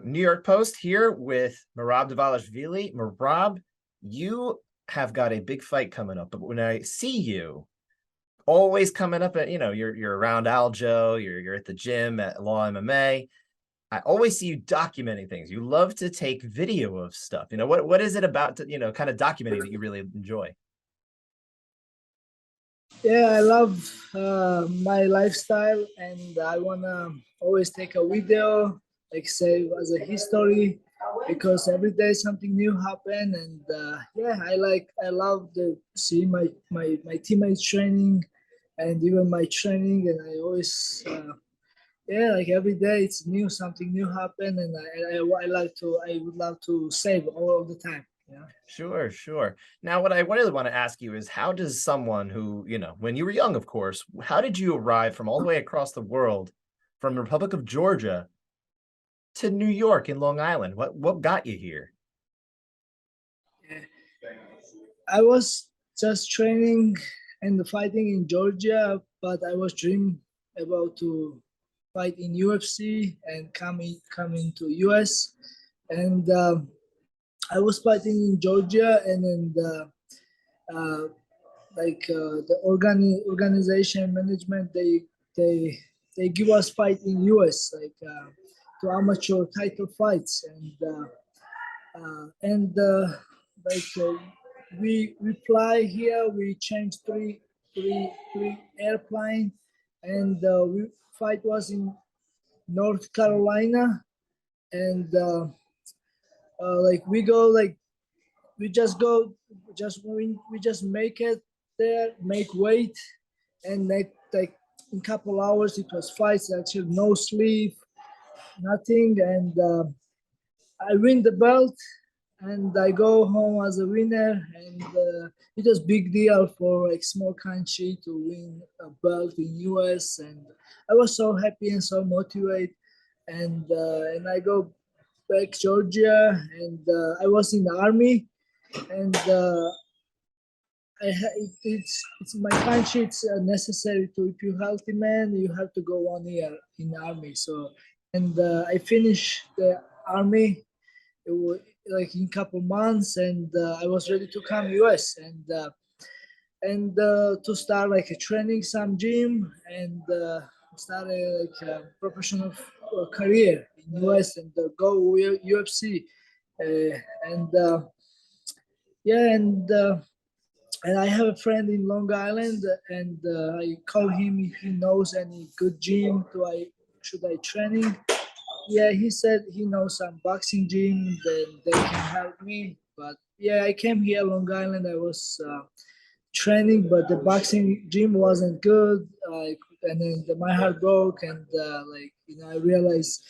New York Post here with Merab Dvalishvili. Merab, you have got a big fight coming up, but when I see you always coming up at, you're around Aljo, you're at the gym at Law MMA. I always see you documenting things. You love to take video of stuff. What is it about, kind of documenting that you really enjoy? Yeah, I love my lifestyle, and I wanna always take a video, like say as a history, because every day something new happen. And yeah, I love to see my teammates training, and even my training, and I always yeah, like every day it's new, something new happen, and I would love to save all of the time. Yeah. Sure. Now, what I really want to ask you is, how does someone who, when you were young, of course, how did you arrive from all the way across the world, from the Republic of Georgia to New York in Long Island? What got you here? Yeah. I was just training and fighting in Georgia, but I was dreaming about to fight in UFC and coming to US, and I was fighting in Georgia, and then uh, the organization management, they they give us fight in US, to amateur title fights, and like we fly here, we change three airplane, and we fight was in North Carolina, and like we go, like we just go, we just make it there, make weight, and like in couple hours it was fights, actually no sleep, nothing, and I win the belt, and I go home as a winner, and it was big deal for like small country to win a belt in US, and I was so happy and so motivated, and I go back Georgia, and I was in the army, and it's my country. It's necessary to, if you healthy man, you have to go 1 year in the army. So, and I finished the army, it was like in couple months, and I was ready to come US, and to start like a training some gym, and start a professional career in US, and go UFC, and yeah, and I have a friend in Long Island, and I call him if he knows any good gym. Should I training? Yeah, he said he knows some boxing gym. Then they can help me. But yeah, I came here Long Island. I was training, but the boxing gym wasn't good. And then my heart broke, and I realized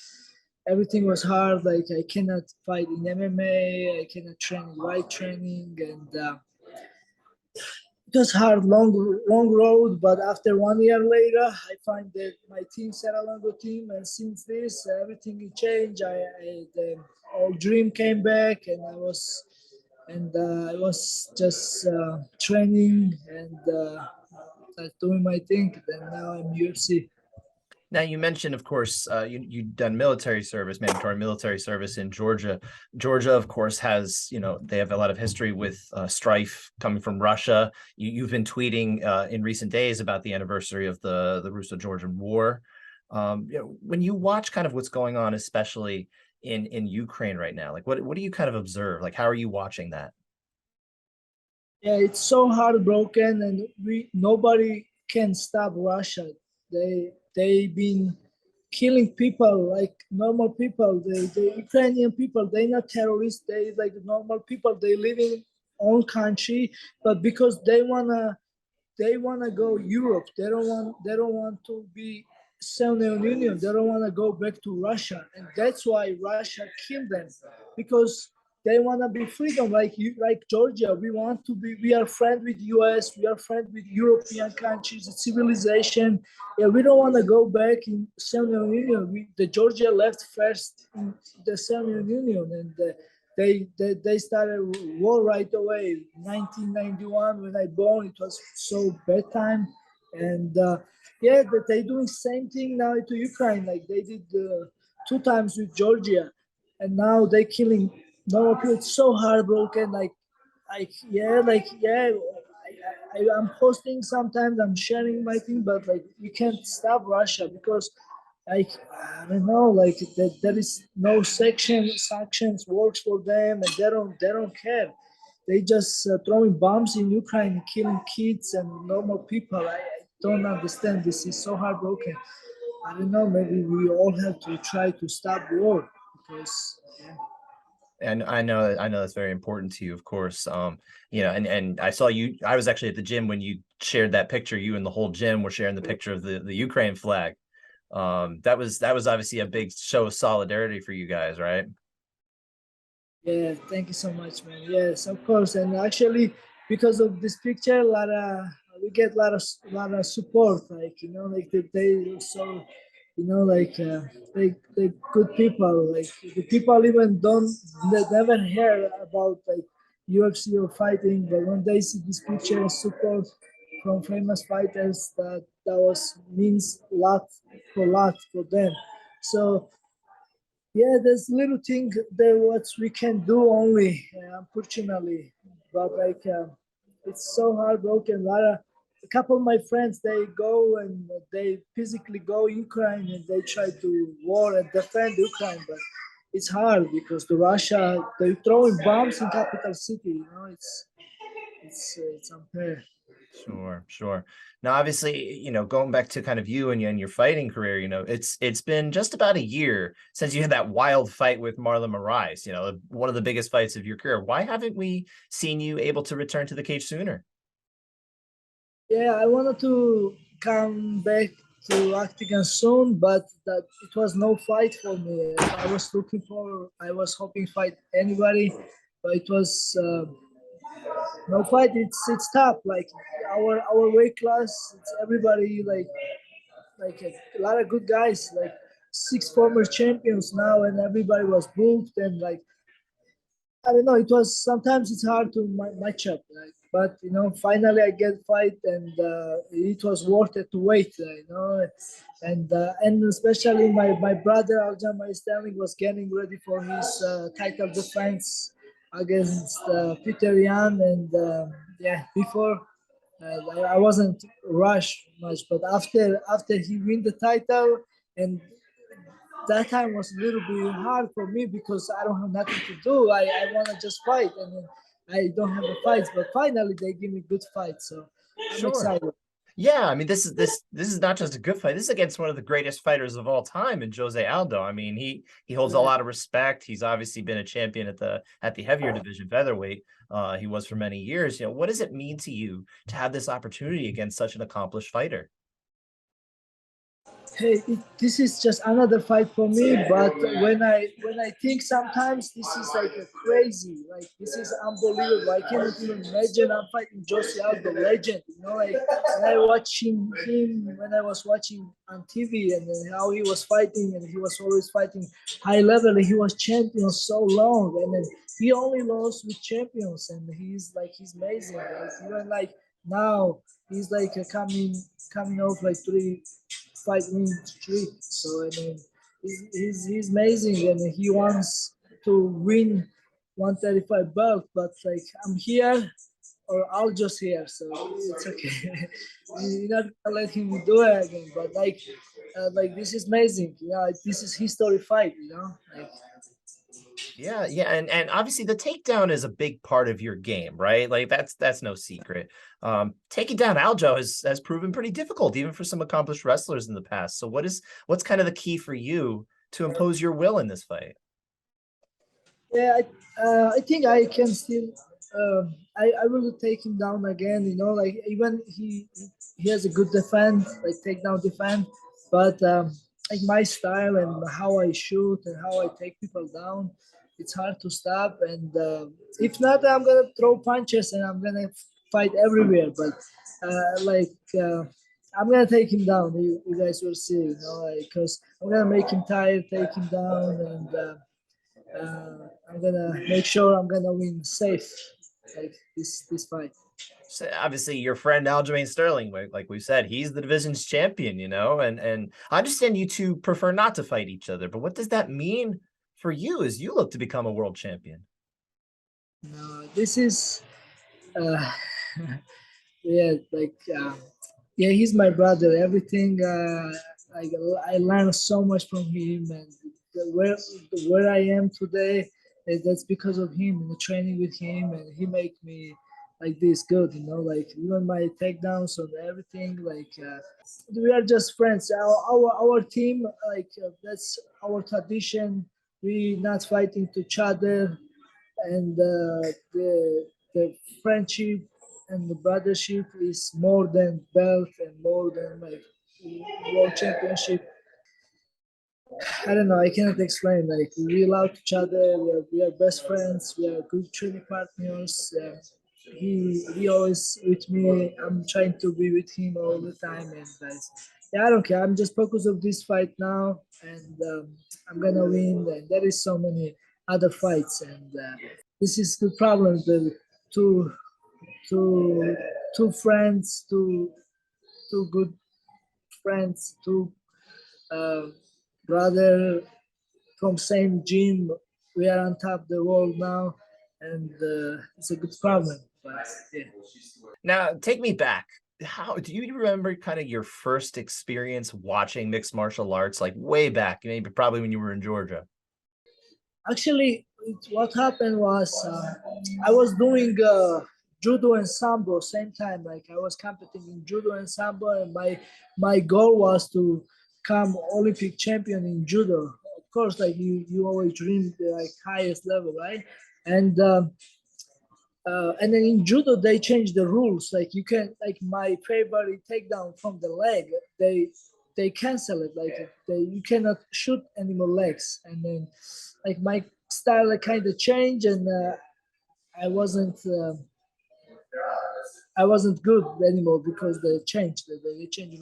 everything was hard. Like I cannot fight in MMA. I cannot train right training, and it was hard, long road. But after 1 year later, I find that my team, Seralongo team, and since this, everything changed. The old dream came back, and I was just training, and doing my thing. And now I'm UFC. Now, you mentioned, of course, you've done military service, mandatory military service in Georgia. Georgia, of course, has, they have a lot of history with strife coming from Russia. You've been tweeting in recent days about the anniversary of the Russo-Georgian War. When you watch kind of what's going on, especially in Ukraine right now, like what do you kind of observe? Like, how are you watching that? Yeah, it's so heartbroken, and nobody can stop Russia. They been killing people like normal people. The Ukrainian people, they not terrorists. They like normal people. They live in own country, but because they wanna go Europe. They don't want to be Soviet Union. They don't want to go back to Russia, and that's why Russia killed them, because they want to be freedom, like you, like Georgia. We want to be. We are friend with US. We are friend with European countries. Civilization. Yeah, we don't want to go back in Soviet Union. The Georgia left first in the Soviet Union, and they started war right away. 1991, when I born, it was so bad time, and yeah, that they doing same thing now to Ukraine, like they did 2 times with Georgia. and now they killing normal people. It's so heartbroken. I'm posting sometimes. I'm sharing my thing, but like we can't stop Russia because like I don't know, like that there is no sanctions works for them, and they don't care. They just throwing bombs in Ukraine, killing kids and normal people. I don't understand. This is so heartbroken. I don't know. Maybe we all have to try to stop war because yeah. And I know that's very important to you, of course. And I saw you. I was actually at the gym when you shared that picture. You and the whole gym were sharing the picture of the Ukraine flag. That was obviously a big show of solidarity for you guys, right? Yeah, thank you so much, man. Yes, of course. And actually, because of this picture, we get a lot of support. Like like they so like they good people. Like the people even don't they never hear about like UFC or fighting, but when they see this picture and support from famous fighters, that was means a lot for them. So yeah, there's little thing that what we can do only, unfortunately, but like it's so heartbroken. A couple of my friends they go and they physically go Ukraine and they try to war and defend Ukraine, but it's hard because the Russia they're throwing bombs in capital city. It's unfair. Sure, sure. Now, obviously, going back to kind of you and your fighting career, it's been just about a year since you had that wild fight with Marlon Moraes, one of the biggest fights of your career. Why haven't we seen you able to return to the cage sooner? Yeah, I wanted to come back to Octagon soon, but that it was no fight for me. I was hoping fight anybody, but it was no fight. It's tough. Like our weight class, it's everybody like a lot of good guys, like six former champions now, and everybody was booked and like I don't know. It was sometimes it's hard to match up, like, but finally I get fight, and it was worth it to wait, and especially my brother Aljamain Sterling was getting ready for his title defense against Peter Yan, and yeah, before I wasn't rushed much, but after he win the title and that time was a little bit hard for me because I don't have nothing to do. I want to just fight, and then I don't have the fights. But finally, they give me good fights, so I'm Sure. excited. Yeah, I mean, this is not just a good fight. This is against one of the greatest fighters of all time in Jose Aldo. I mean, he holds a Yeah. lot of respect. He's obviously been a champion at the heavier division, featherweight. He was for many years. What does it mean to you to have this opportunity against such an accomplished fighter? Hey, this is just another fight for me. But when I think sometimes this is like a crazy, like this is unbelievable. I cannot even imagine I'm fighting Jose Aldo, legend. Like when I was watching on TV and then how he was fighting, and he was always fighting high level, and he was champion so long, and then he only lost with champions, and he's amazing. Like, even like now he's like coming off like 3 fight win streak. So I mean, he's amazing, and he wants to win 135 belt. But like I'm here, or I'll just here, so it's okay. You're not gonna let him do it again. But like this is amazing. This is history fight. Like Yeah, yeah, and obviously the takedown is a big part of your game, right? Like that's no secret. Taking down Aljo has proven pretty difficult, even for some accomplished wrestlers in the past. So what's kind of the key for you to impose your will in this fight? yeah, I think I can still. I will take him down again. Like even he has a good defense, like takedown defense, but like my style and how I shoot and how I take people down, it's hard to stop. And if not, I'm gonna throw punches and I'm gonna fight everywhere. But like. I'm gonna take him down. You guys will see, because I'm gonna make him tired, take him down, and I'm gonna make sure I'm gonna win safe, like this fight. So obviously, your friend Aljamain Sterling, like we said, he's the division's champion, and I understand you two prefer not to fight each other, but what does that mean for you as you look to become a world champion? No, this is uh, yeah, yeah, he's my brother. Everything like I learned so much from him, and where I am today, that's because of him and the training with him, and he make me like this good, you know, like even my takedowns and everything. Like we are just friends. Our team, like that's our tradition. We not fighting to each other, and the friendship and the brothership is more than belt and more than like world championship. I don't know. I cannot explain. Like we love each other. We are best friends. We are good training partners. He always with me. I'm trying to be with him all the time. And guys, yeah, I don't care. I'm just focused on this fight now, and I'm gonna win. And there is so many other fights, and this is the problem. The two two two friends, two good friends, two uh, brother from same gym. We are on top of the world now, and it's a good problem. But yeah. Now, take me back. How do you remember kind of your first experience watching mixed martial arts, like way back, maybe probably when you were in Georgia? Actually, what happened was I was doing judo and sambo same time. Like I was competing in judo and sambo, and my goal was to become Olympic champion in judo. Of course, like you always dream the like highest level, right? And and then in judo they changed the rules. Like you can like my favorite takedown from the leg. They cancel it. Like you cannot shoot any more legs. And then like my style like, kind of changed, and I wasn't I wasn't good anymore because they changed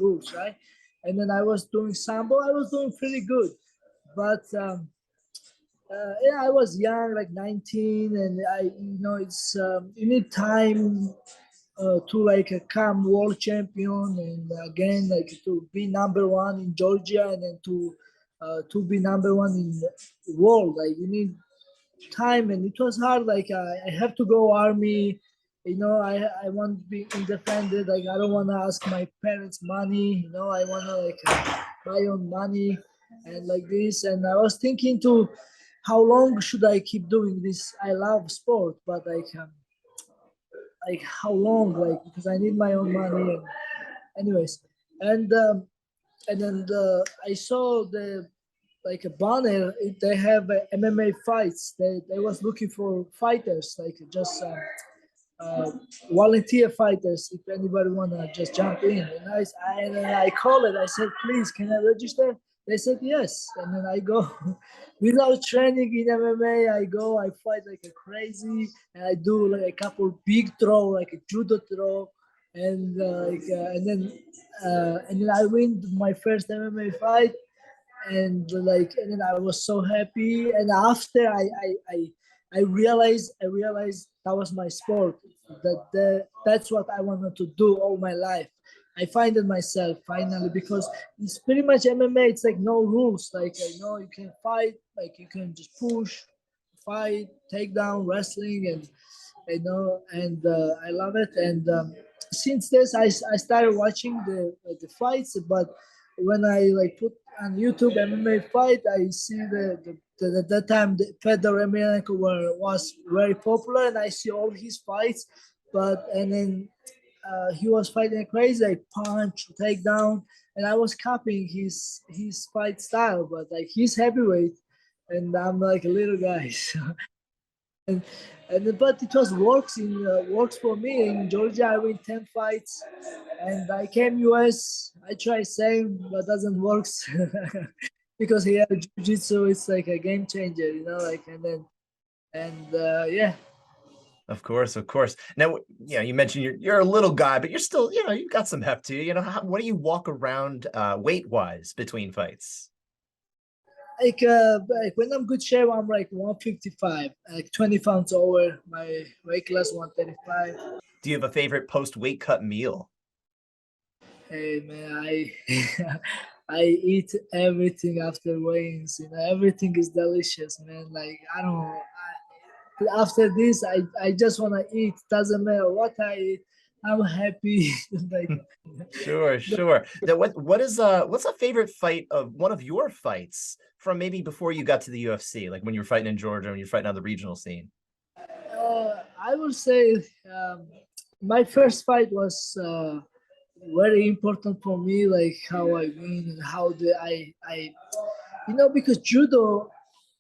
rules, right? And then I was doing sambo. I was doing pretty good, but yeah, I was young, like 19, and it's you need time to like become world champion, and again like to be number one in Georgia, and then to be number one in the world. Like you need time, and it was hard. Like I have to go army. I want to be independent. Like I don't want to ask my parents money. I want to like my own money and like this. And I was thinking to how long should I keep doing this? I love sport, but like how long? Like because I need my own money. And anyways, and and then I saw the like a banner. They have MMA fights. They was looking for fighters, like just volunteer fighters. If anybody wanna just jump in, and then I called it. I said, please, can I register? They said yes, and then I go without training in MMA. I go, I fight like a crazy, and I do like a couple big throw, like a judo throw, and and then I win my first MMA fight, and then I was so happy. And after I realized that was my sport. That's what I wanted to do all my life. I find it myself finally, because it's pretty much MMA. It's like no rules. Like you can fight. Like you can just push, fight, take down, wrestling, and and I love it. And since this, I started watching the fights. But when I like put on YouTube MMA fight, I see at that time the featherweight was very popular, and I see all his fights. But and then he was fighting like crazy, like punch, takedown, and I was copying his fight style. But like he's heavyweight, and I'm like a little guy. So and but it was works for me in Georgia. I win 10 fights, and I came US. I try same, but doesn't works because here jiu-jitsu is like a game changer, like and yeah. Of course, of course. Now, you mentioned you're a little guy, but you're still, you've got some heft to you. What do you walk around weight wise between fights? Like when I'm good shape, I'm like 155, like 20 pounds over my weight class, 135. Do you have a favorite post weight cut meal? Hey man, I I eat everything after weigh-ins. You know, everything is delicious, man. Like I don't know. After this, I just wanna eat. Doesn't matter what I eat. I'm happy. Like Sure, sure. That what's a favorite fight of one of your fights from maybe before you got to the UFC, like when you were fighting in Georgia, when you're fighting on the regional scene? I will say my first fight was very important for me, like how I win and how I because judo,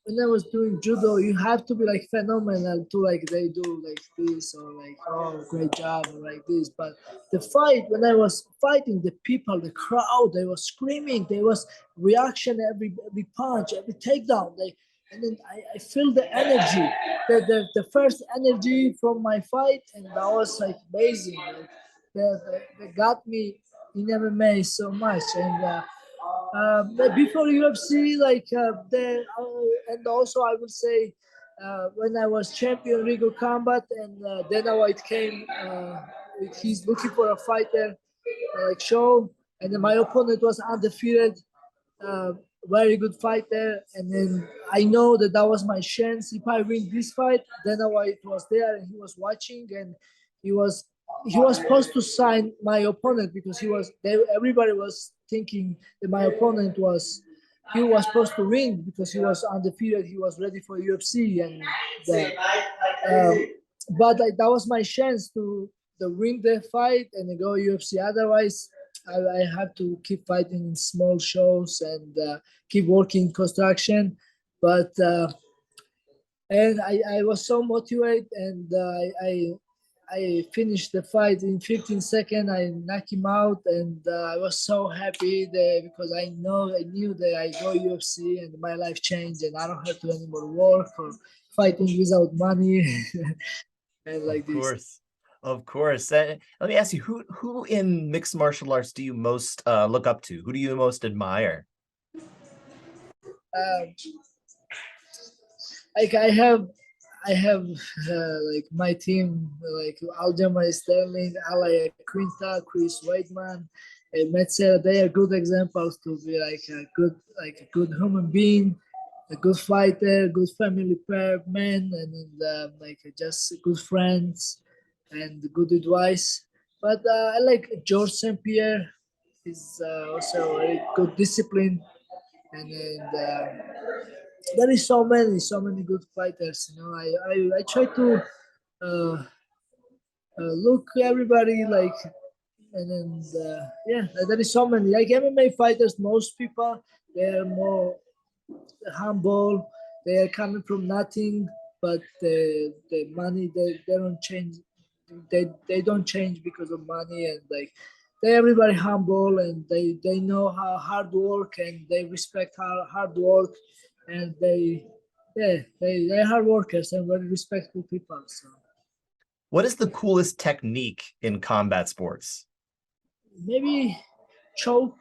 when I was doing judo, you have to be like phenomenal to like they do like this or like oh great job or like this. But the fight, when I was fighting, the people, the crowd, they were screaming, there was reaction every punch, every takedown. And then I feel the energy, the first energy from my fight, and that was like amazing. Like, they got me in MMA so much, and but before UFC, like and also I would say when I was champion Rigo Combat, and Dana White came, he's looking for a fighter like show, and then my opponent was undefeated, uh, very good fighter, and then I know that that was my chance. If I win this fight, Dana White was there and he was watching, and he was he was supposed to sign my opponent because everybody was thinking that my opponent was he was supposed to win because he was undefeated, he was ready for UFC, and the, um, but like, that was my chance to win the fight and then go UFC. Otherwise, I have to keep fighting in small shows and keep working construction. But and I was so motivated, and I finished the fight in 15 seconds. I knocked him out, and I was so happy that, because I knew that I go UFC and my life changed, and I don't have to anymore work or fighting without money and Of like this. course. Of course. Let me ask you, who in mixed martial arts do you most look up to? Who do you most admire? Um, like I have like my team, like Aljamain Sterling, Alaya Quinta, Chris Weidman, and Metzer. They are good examples to be like a good human being, a good fighter, good family pair man, and like just good friends and good advice. But I like George St. Pierre. He's also a good discipline, and there is so many good fighters. You know, I try to uh, look everybody like, and then yeah, there is so many like MMA fighters. Most people they are more humble. They are coming from nothing, but the money they don't change. They don't change because of money, and like they everybody humble, and they know how hard work, and they respect hard work, and they're hard workers and very respectful people. So What is the coolest technique in combat sports? maybe choke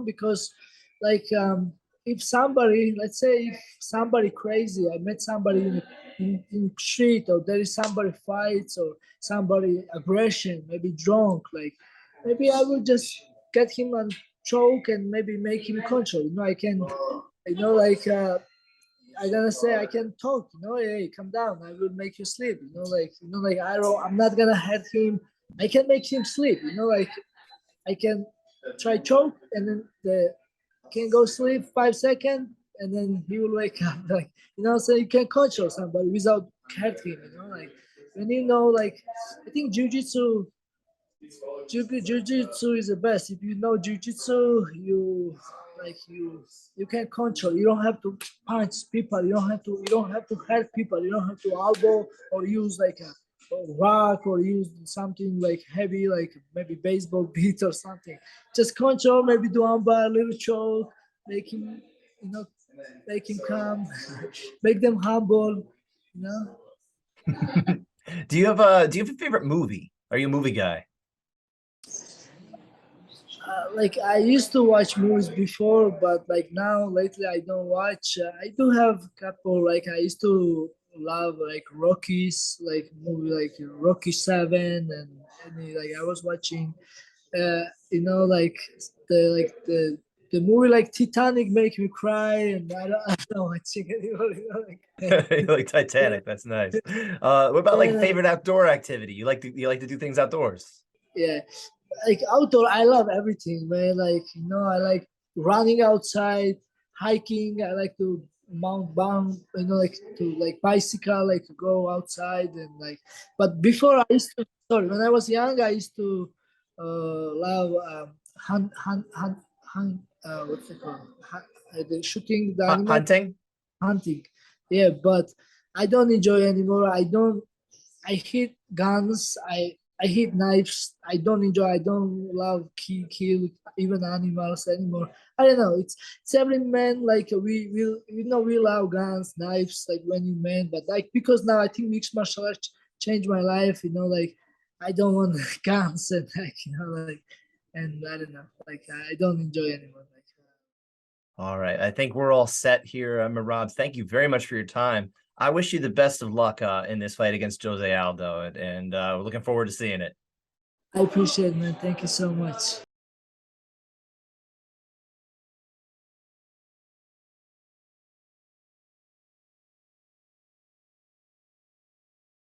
because like if somebody, let's say if somebody crazy, I met somebody in street, or there is somebody fights, or somebody aggression, maybe drunk, like maybe I will just get him and choke and maybe make him control. I can, like I gonna say I can talk, hey, come down, I will make you sleep, like I'm not gonna hurt him. I can make him sleep, like I can try choke, and then the can go sleep 5 seconds, and then he will wake up. Like, so you can control somebody without hurting him. Like when like I think jujitsu is the best. If you know jujitsu, you can control. You don't have to punch people. You don't have to hurt people. You don't have to elbow or use like a rock, or use something like heavy, like maybe baseball beat or something. Just control. Maybe do armbar, little choke, make him, you know, make him calm, make them humble. You know. Do you have a favorite movie? Are you a movie guy? Like I used to watch movies before, but like now lately I don't watch. I do have a couple. Like I used to love like Rockies, like movie like Rocky Seven, and like I was watching, like the the movie like Titanic make me cry, and I don't watching anymore. You like Titanic. That's nice. What about like Yeah, favorite outdoor activity? You like to do things outdoors? yeah, like outdoor. I love everything, man. Like I like running outside, hiking. I like to mount bound, like to like bicycle, like to go outside and like. But before I used to, sorry, when I was young, I used to love hunt. What's it called? The shooting the animal Hunting? hunting. Yeah, but I don't enjoy anymore. I hate guns. I hate knives. I don't enjoy. I don't love kill even animals anymore. I don't know. It's every man like we love guns, knives like when you man, but like because now I think mixed martial arts changed my life. Like I don't want guns and like like and I don't know like I don't enjoy anymore. Like, All right. I think we're all set here, Merab. Thank you very much for your time. I wish you the best of luck in this fight against Jose Aldo, and we're looking forward to seeing it. I appreciate it, man. Thank you so much.